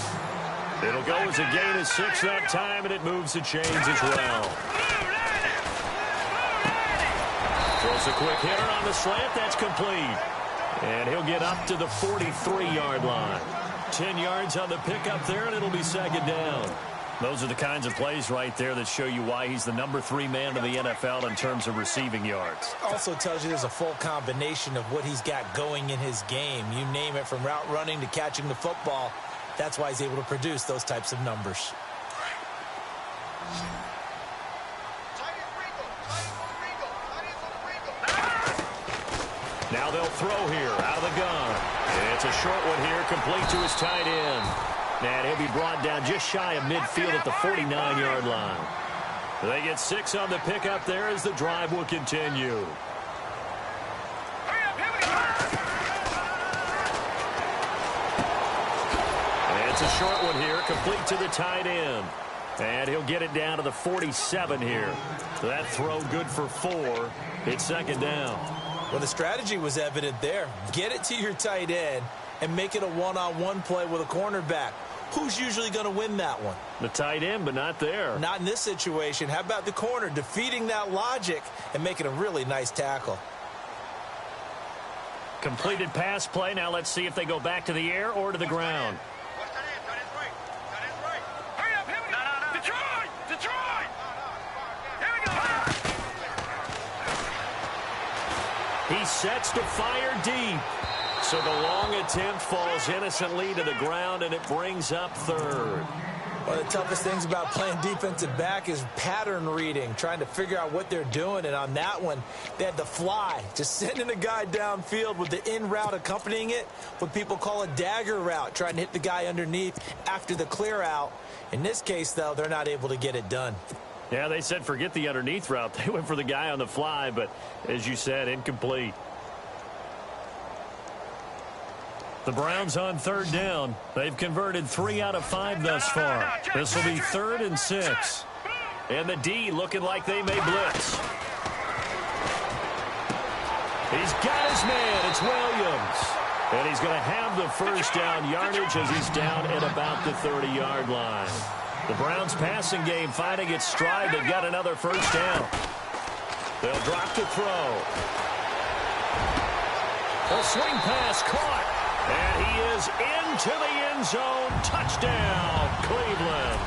It'll go as a gain of 6 that time, and it moves the chains as well. Throws a quick hitter on the slant. That's complete. And he'll get up to the 43-yard line. 10 yards on the pickup there, and it'll be 2nd down. Those are the kinds of plays right there that show you why he's the number 3 man in the NFL in terms of receiving yards. Also tells you there's a full combination of what he's got going in his game. You name it, from route running to catching the football. That's why he's able to produce those types of numbers. Now they'll throw here out of the gun. It's a short one here, complete to his tight end. And he'll be brought down just shy of midfield at the 49-yard line. They get 6 on the pickup there as the drive will continue. It's a short one here, complete to the tight end. And he'll get it down to the 47 here. That throw good for 4. It's second down. Well, the strategy was evident there. Get it to your tight end and make it a one-on-one play with a cornerback. Who's usually going to win that one? The tight end, but not there. Not in this situation. How about the corner defeating that logic and making a really nice tackle? Completed pass play. Now let's see if they go back to the air or to the ground. He sets to fire deep. So the long attempt falls innocently to the ground, and it brings up third. One of the toughest things about playing defensive back is pattern reading, trying to figure out what they're doing. And on that one, they had to fly, just sending a guy downfield with the in route accompanying it, what people call a dagger route, trying to hit the guy underneath after the clear out. In this case, though, they're not able to get it done. Yeah, they said forget the underneath route. They went for the guy on the fly, but as you said, incomplete. The Browns on third down. They've converted 3 out of 5 thus far. This will be 3rd and 6. And the D looking like they may blitz. He's got his man. It's Williams. And he's going to have the first down yardage as he's down at about the 30-yard line. The Browns passing game finding its stride. They've got another first down. They'll drop to throw. A swing pass caught. And he is into the end zone. Touchdown, Cleveland.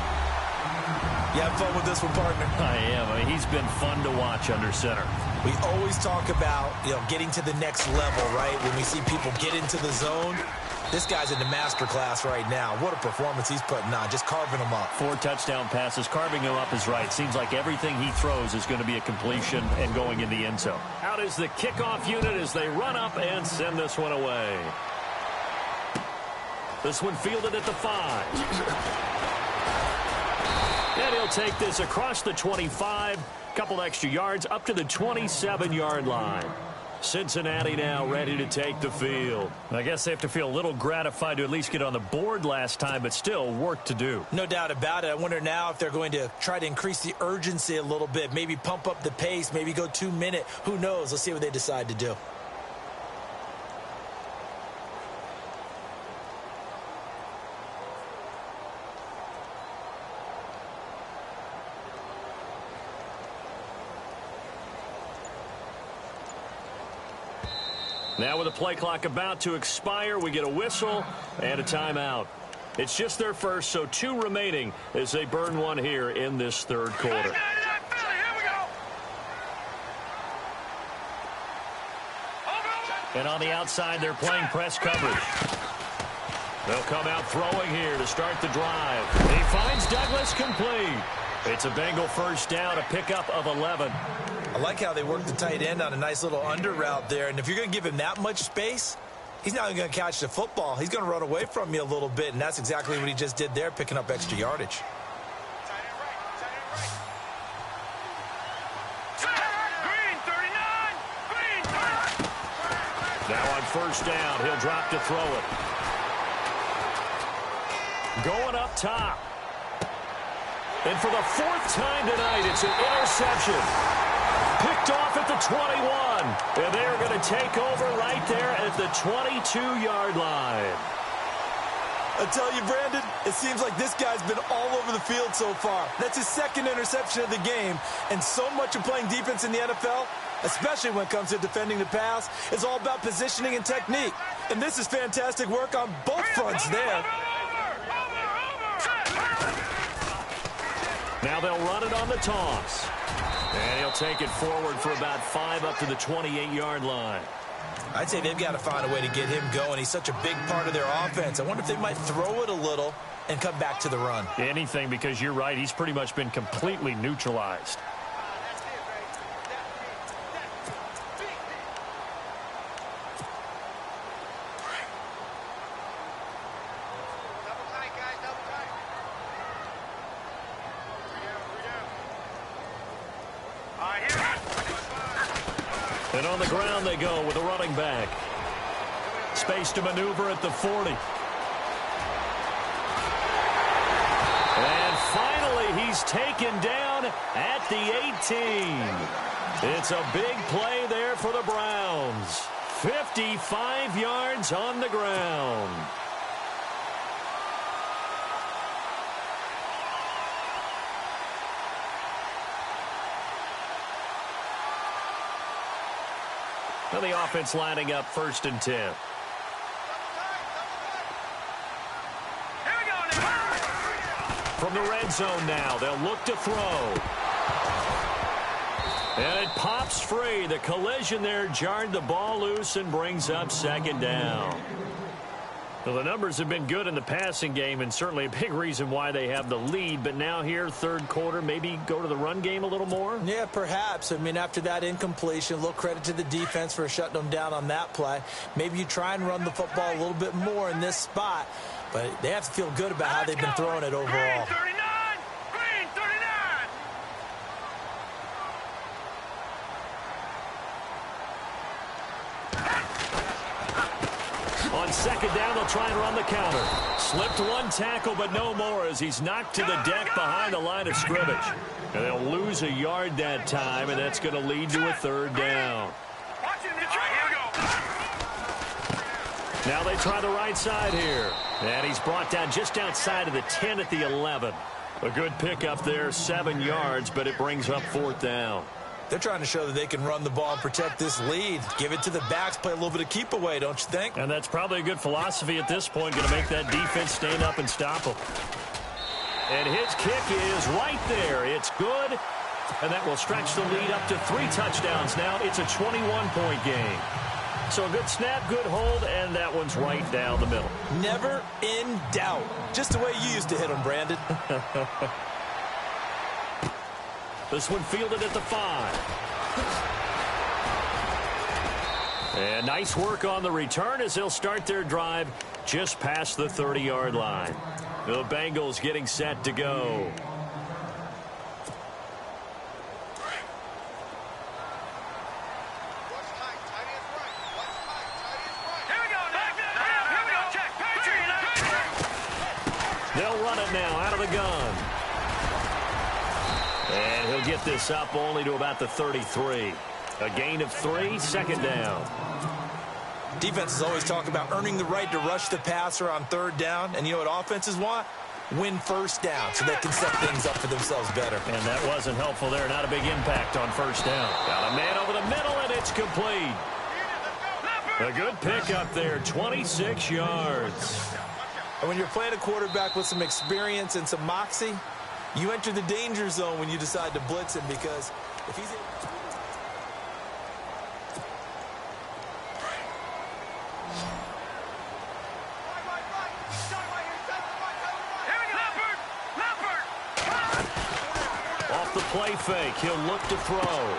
You have fun with this one, partner? I am. I mean, he's been fun to watch under center. We always talk about, getting to the next level, right? When we see people get into the zone, this guy's in the master class right now. What a performance he's putting on, just carving them up. 4 touchdown passes. Carving him up is right. Seems like everything he throws is going to be a completion and going in the end zone. Out is the kickoff unit as they run up and send this one away. This one fielded at the 5. And he'll take this across the 25. Couple extra yards up to the 27-yard line. Cincinnati now ready to take the field. I guess they have to feel a little gratified to at least get on the board last time, but still work to do. No doubt about it. I wonder now if they're going to try to increase the urgency a little bit, maybe pump up the pace, maybe go 2-minute. Who knows? Let's see what they decide to do. Now with the play clock about to expire, we get a whistle and a timeout. It's just their first, so 2 remaining as they burn one here in this third quarter. And on the outside, they're playing press coverage. They'll come out throwing here to start the drive. He finds Douglas complete. It's a Bengal first down, a pickup of 11. I like how they work the tight end on a nice little under route there. And if you're going to give him that much space, he's not even going to catch the football. He's going to run away from you a little bit, and that's exactly what he just did there, picking up extra yardage. Now on first down, he'll drop to throw it. Going up top. And for the 4th time tonight, it's an interception. Picked off at the 21. And they're going to take over right there at the 22-yard line. I tell you, Brandon, it seems like this guy's been all over the field so far. That's his 2nd interception of the game. And so much of playing defense in the NFL, especially when it comes to defending the pass, is all about positioning and technique. And this is fantastic work on both fronts there. Now they'll run it on the toss. And he'll take it forward for about 5 up to the 28-yard line. I'd say they've got to find a way to get him going. He's such a big part of their offense. I wonder if they might throw it a little and come back to the run. Anything, because you're right. He's pretty much been completely neutralized. And on the ground they go with a running back. Space to maneuver at the 40. And finally, he's taken down at the 18. It's a big play there for the Browns. 55 yards on the ground. Now the offense lining up 1st and 10. From the red zone now, they'll look to throw. And it pops free. The collision there jarred the ball loose and brings up 2nd down. Well, the numbers have been good in the passing game and certainly a big reason why they have the lead. But now here, 3rd quarter, maybe go to the run game a little more? Yeah, perhaps. I mean, after that incompletion, a little credit to the defense for shutting them down on that play. Maybe you try and run the football a little bit more in this spot. But they have to feel good about how they've been throwing it overall. Green 39! On 2nd down, they'll try and run the counter. Slipped one tackle, but no more as he's knocked to the deck behind the line of scrimmage. And they'll lose a yard that time, and that's going to lead to a 3rd down. Now they try the right side here. And he's brought down just outside of the 10 at the 11. A good pickup there, 7 yards, but it brings up 4th down. They're trying to show that they can run the ball and protect this lead. Give it to the backs, play a little bit of keep away, don't you think? And that's probably a good philosophy at this point, going to make that defense stand up and stop them. And his kick is right there. It's good, and that will stretch the lead up to 3 touchdowns now. It's a 21-point game. So a good snap, good hold, and that one's right down the middle. Never in doubt. Just the way you used to hit them, Brandon. This one fielded at the 5. And nice work on the return as they'll start their drive just past the 30-yard line. The Bengals getting set to go. They'll run it now out of the gun. And he'll get this up only to about the 33. A gain of 3, 2nd down. Defenses always talk about earning the right to rush the passer on 3rd down. And you know what offenses want? Win 1st down so they can set things up for themselves better. And that wasn't helpful there. Not a big impact on 1st down. Got a man over the middle, and it's complete. A good pickup there, 26 yards. And when you're playing a quarterback with some experience and some moxie, you enter the danger zone when you decide to blitz him, because if he's off the play fake, he'll look to throw.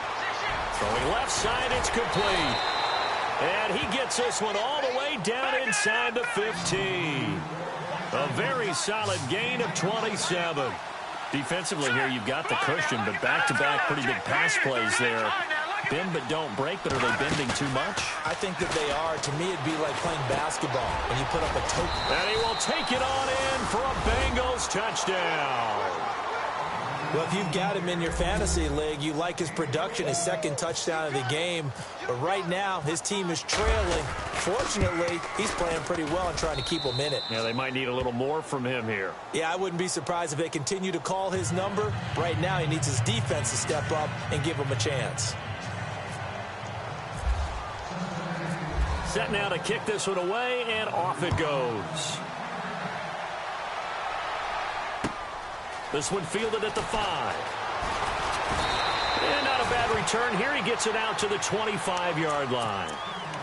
Throwing left side, it's complete. And he gets this one all the way down inside the 15. A very solid gain of 27. Defensively here, you've got the cushion, but back-to-back pretty big pass plays there. Bend but don't break, but are they bending too much? I think that they are. To me, it'd be like playing basketball when you put up a token. And he will take it on in for a Bengals touchdown. Well, if you've got him in your fantasy league, you like his production, his 2nd touchdown of the game. But right now, his team is trailing. Fortunately, he's playing pretty well and trying to keep them in it. Yeah, they might need a little more from him here. Yeah, I wouldn't be surprised if they continue to call his number. Right now, he needs his defense to step up and give him a chance. Set now to kick this one away, and off it goes. This one fielded at the 5. And not a bad return here. He gets it out to the 25-yard line.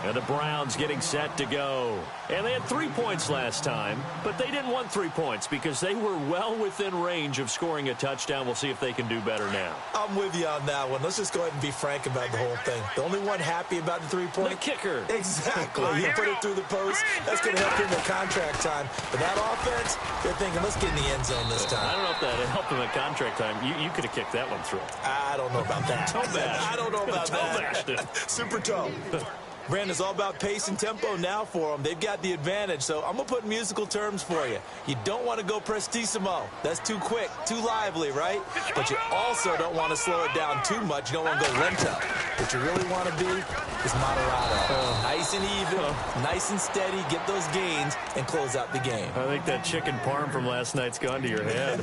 And the Browns getting set to go. And they had 3 points last time, but they didn't want 3 points because they were well within range of scoring a touchdown. We'll see if they can do better now. I'm with you on that one. Let's just go ahead and be frank about the whole thing. The only one happy about the 3-point? The kicker. Exactly. You put it through the post. That's going to help him in contract time. But that offense, they're thinking, let's get in the end zone this time. I don't know if that helped him at contract time. You could have kicked that one through. I don't know about that. Toe bash. I don't know about toe that. Bashed it. Super toe. Brandon's all about pace and tempo now for them. They've got the advantage, so I'm going to put musical terms for you. You don't want to go prestissimo. That's too quick, too lively, right? But you also don't want to slow it down too much. You don't want to go lento. What you really want to be is moderato. Nice and even, nice and steady, get those gains, and close out the game. I think that chicken parm from last night's gone to your head.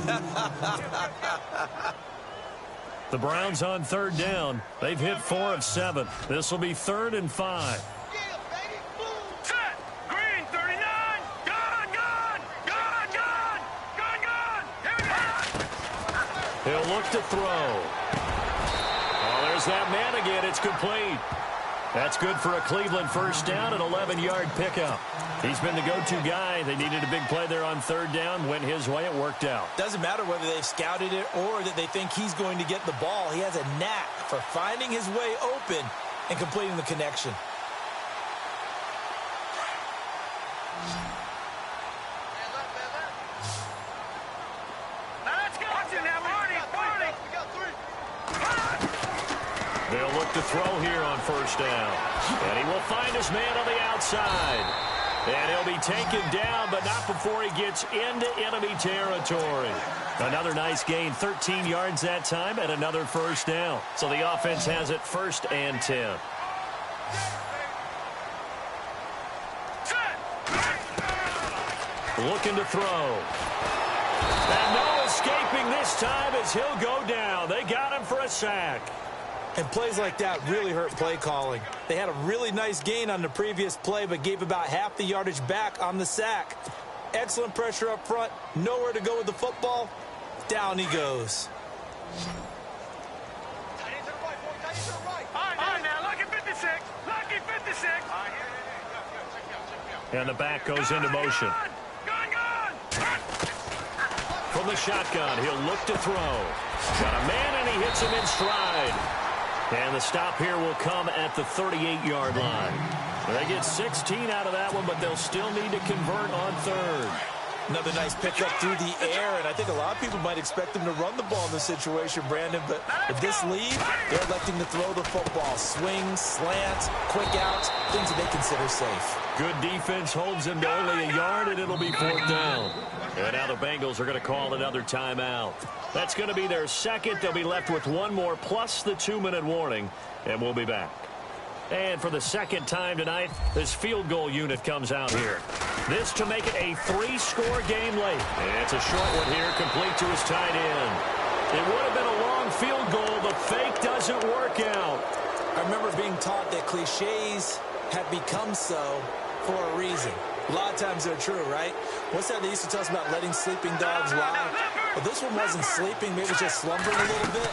The Browns on 3rd down. They've hit 4 of 7. This will be 3rd and 5. Set. Green 39. Gone. Here we go. He'll look to throw. Oh, there's that man again. It's complete. That's good for a Cleveland 1st down, an 11-yard pickup. He's been the go-to guy. They needed a big play there on 3rd down. Went his way. It worked out. Doesn't matter whether they've scouted it or that they think he's going to get the ball. He has a knack for finding his way open and completing the connection. Now let's go. Watch it now, Marty. They'll look to throw here on 1st down. And he will find his man on the outside. And he'll be taken down, but not before he gets into enemy territory. Another nice gain, 13 yards that time, and another 1st down. So the offense has it 1st and 10. Looking to throw. And no escaping this time as he'll go down. They got him for a sack. And plays like that really hurt play calling. They had a really nice gain on the previous play, but gave about half the yardage back on the sack. Excellent pressure up front. Nowhere to go with the football. Down he goes. All right, now, lucky 56. Lucky 56. And the back goes into motion. Gone. From the shotgun, he'll look to throw. Got a man, and he hits him in stride. And the stop here will come at the 38-yard line. They get 16 out of that one, but they'll still need to convert on 3rd. Another nice pickup through the air, and I think a lot of people might expect them to run the ball in this situation, Brandon, but with this lead, they're electing to throw the football. Swings, slants, quick outs, things that they consider safe. Good defense holds him to only a yard, and it'll be 4th down. And now the Bengals are going to call another timeout. That's going to be their 2nd. They'll be left with 1 more plus the 2-minute warning, and we'll be back. And for the 2nd time tonight, this field goal unit comes out here. This to make it a 3-score game late. And it's a short one here, complete to his tight end. It would have been a long field goal. The fake doesn't work out. I remember being taught that cliches have become so for a reason. A lot of times they're true, right? What's that they used to tell us about letting sleeping dogs lie? Well, this one wasn't sleeping. Maybe it was just slumbering a little bit.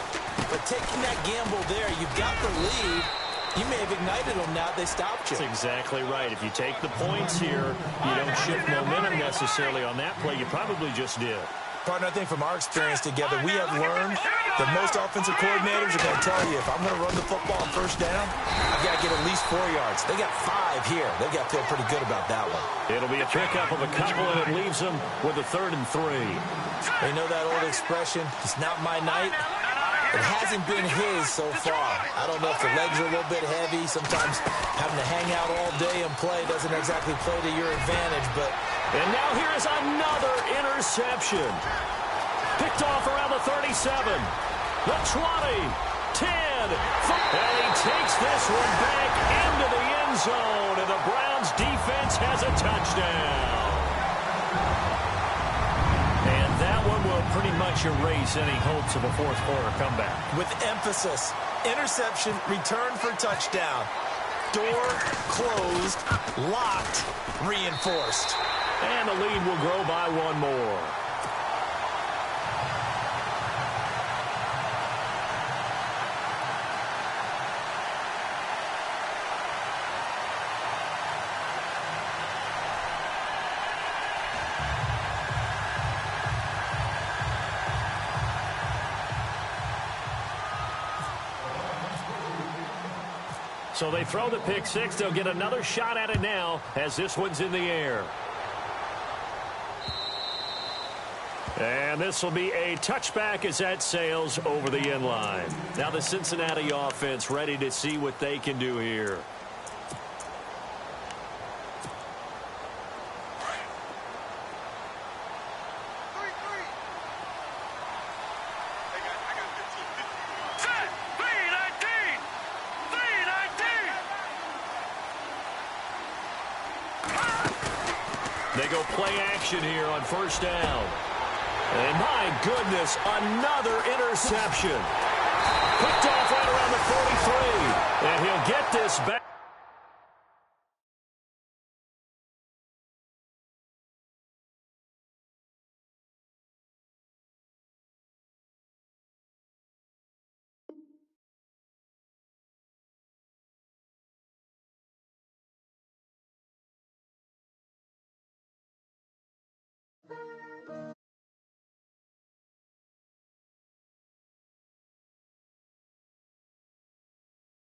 But taking that gamble there, you've got the lead. You may have ignited them now. They stopped you. That's exactly right. If you take the points here, you don't shift momentum necessarily on that play. You probably just did. Partner, I think from our experience together, we have learned that most offensive coordinators are going to tell you, if I'm going to run the football on 1st down, I've got to get at least 4 yards. They got 5 here. They've got to feel pretty good about that one. It'll be a pickup of a couple, and it leaves them with a 3rd and 3. They know that old expression, it's not my night. It hasn't been his so far. I don't know if the legs are a little bit heavy. Sometimes having to hang out all day and play doesn't exactly play to your advantage, but... And now here is another interception. Picked off around the 37, the 20, 10, and he takes this one back into the end zone, and the Browns defense has a touchdown. And that one will pretty much erase any hopes of a 4th quarter comeback. With emphasis, interception, return for touchdown. Door closed, locked, reinforced. And the lead will grow by 1 more. So they throw the pick six. They'll get another shot at it now as this one's in the air. And this will be a touchback as that sails over the end line. Now the Cincinnati offense ready to see what they can do here. They go play action here on first down. And my goodness, another interception. Picked off right around the 43. And he'll get this back.